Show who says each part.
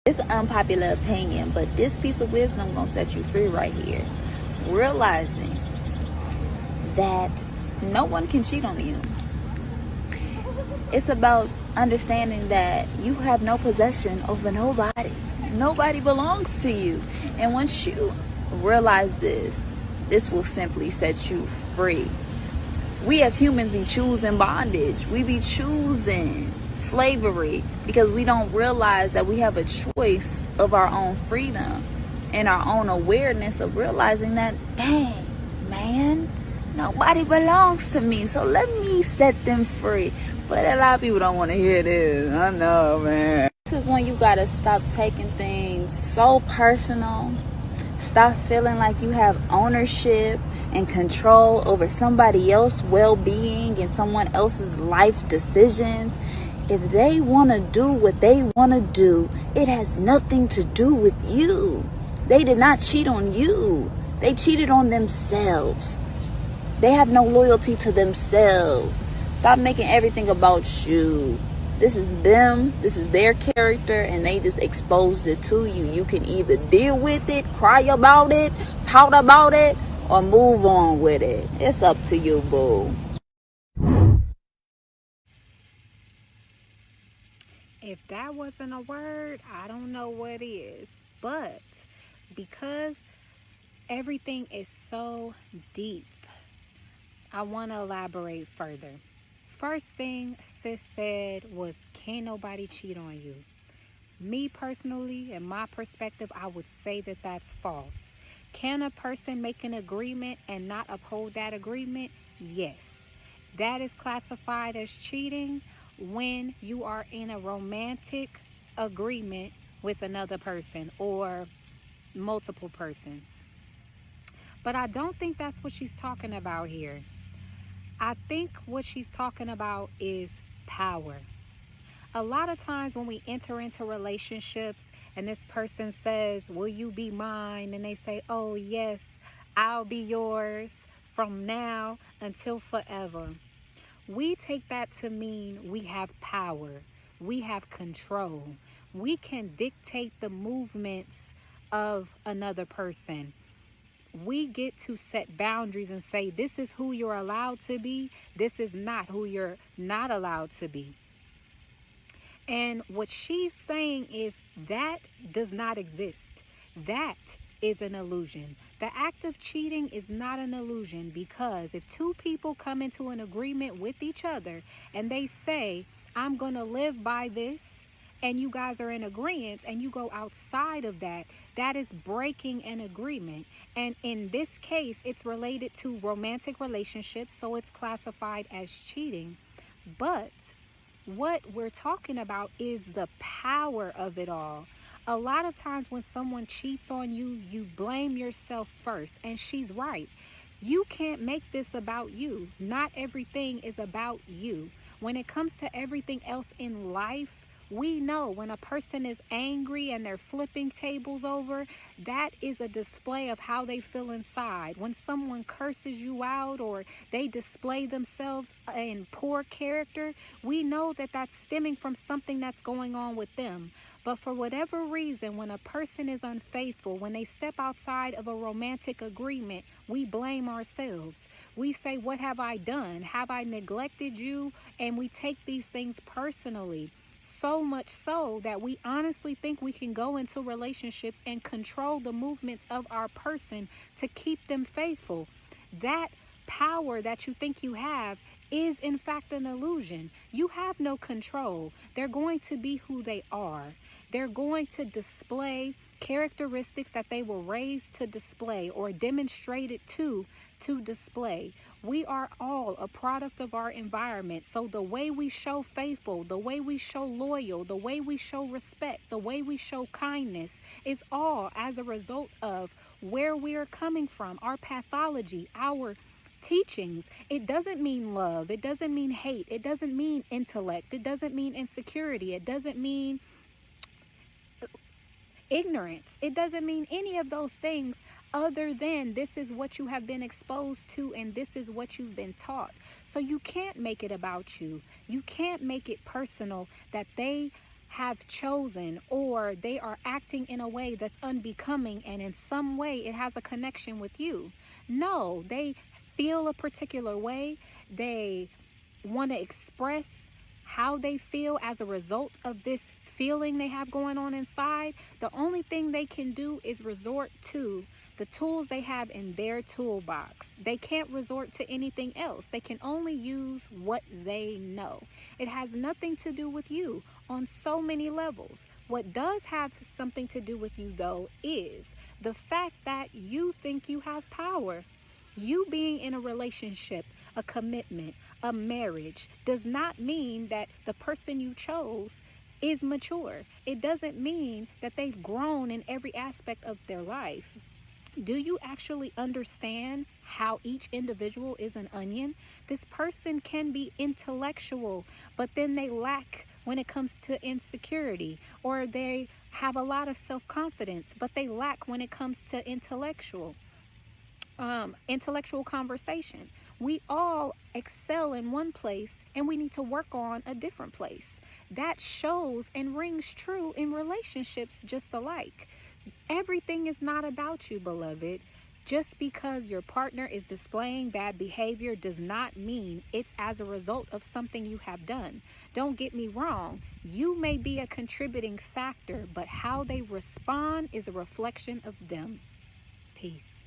Speaker 1: It's an unpopular opinion, but this piece of wisdom gonna set you free right here. Realizing that no one can cheat on you. It's about understanding that you have no possession over nobody. Nobody belongs to you. And once you realize this will simply set you free. We as humans be choosing bondage. We be choosing slavery because we don't realize that we have a choice of our own freedom and our own awareness of realizing that, dang, man, nobody belongs to me. So let me set them free. But a lot of people don't want to hear this. I know, man. This is when you got to stop taking things so personal. Stop feeling like you have ownership and control over somebody else's well-being and someone else's life decisions. If they want to do what they want to do, it has nothing to do with you. They did not cheat on you. They cheated on themselves. They have no loyalty to themselves. Stop making everything about you. This is them. This is their character, and they just exposed it to you. You can either deal with it, cry about it, pout about it, or move on with it. It's up to you, boo.
Speaker 2: If that wasn't a word, I don't know what is. But because everything is so deep, I want to elaborate further. First thing sis said was, can't nobody cheat on you. Me personally, in my perspective, I would say that that's false. Can a person make an agreement and not uphold that agreement? Yes. That is classified as cheating when you are in a romantic agreement with another person or multiple persons. But I don't think that's what she's talking about here. I think what she's talking about is power. A lot of times when we enter into relationships and this person says, will you be mine? And they say, oh yes, I'll be yours from now until forever. We take that to mean we have power. We have control. We can dictate the movements of another person. We get to set boundaries and say, this is who you're allowed to be. This is not who you're not allowed to be. And what she's saying is that does not exist. That is an illusion. The act of cheating is not an illusion, because if two people come into an agreement with each other and they say, I'm going to live by this, and you guys are in agreement and you go outside of that, that is breaking an agreement. And in this case, it's related to romantic relationships, so it's classified as cheating. But what we're talking about is the power of it all. A lot of times when someone cheats on you, you blame yourself first. And she's right. You can't make this about you. Not everything is about you. When it comes to everything else in life, we know when a person is angry and they're flipping tables over, that is a display of how they feel inside. When someone curses you out or they display themselves in poor character, we know that that's stemming from something that's going on with them. But for whatever reason, when a person is unfaithful, when they step outside of a romantic agreement, we blame ourselves. We say, what have I done? Have I neglected you? And we take these things personally. So much so that we honestly think we can go into relationships and control the movements of our person to keep them faithful. That power that you think you have is in fact an illusion. You have no control. They're going to be who they are. They're going to display characteristics that they were raised to display or demonstrated to display. We are all a product of our environment. So the way we show faithful, the way we show loyal, the way we show respect, the way we show kindness is all as a result of where we are coming from, our pathology, our teachings. It doesn't mean love. It doesn't mean hate. It doesn't mean intellect. It doesn't mean insecurity. It doesn't mean ignorance. It doesn't mean any of those things other than this is what you have been exposed to and this is what you've been taught. So you can't make it about you. You can't make it personal that they have chosen, or they are acting in a way that's unbecoming and in some way it has a connection with you. No, they feel a particular way. They want to express how they feel as a result of this feeling they have going on inside. The only thing they can do is resort to the tools they have in their toolbox. They can't resort to anything else. They can only use what they know. It has nothing to do with you on so many levels. What does have something to do with you, though, is the fact that you think you have power. You being in a relationship, a commitment, a marriage, does not mean that the person you chose is mature. It doesn't mean that they've grown in every aspect of their life. Do you actually understand how each individual is an onion? This person can be intellectual, but then they lack when it comes to insecurity, or they have a lot of self-confidence, but they lack when it comes to intellectual conversation. We all excel in one place and we need to work on a different place. That shows and rings true in relationships just alike. Everything is not about you, beloved. Just because your partner is displaying bad behavior does not mean it's as a result of something you have done. Don't get me wrong. You may be a contributing factor, but how they respond is a reflection of them. Peace.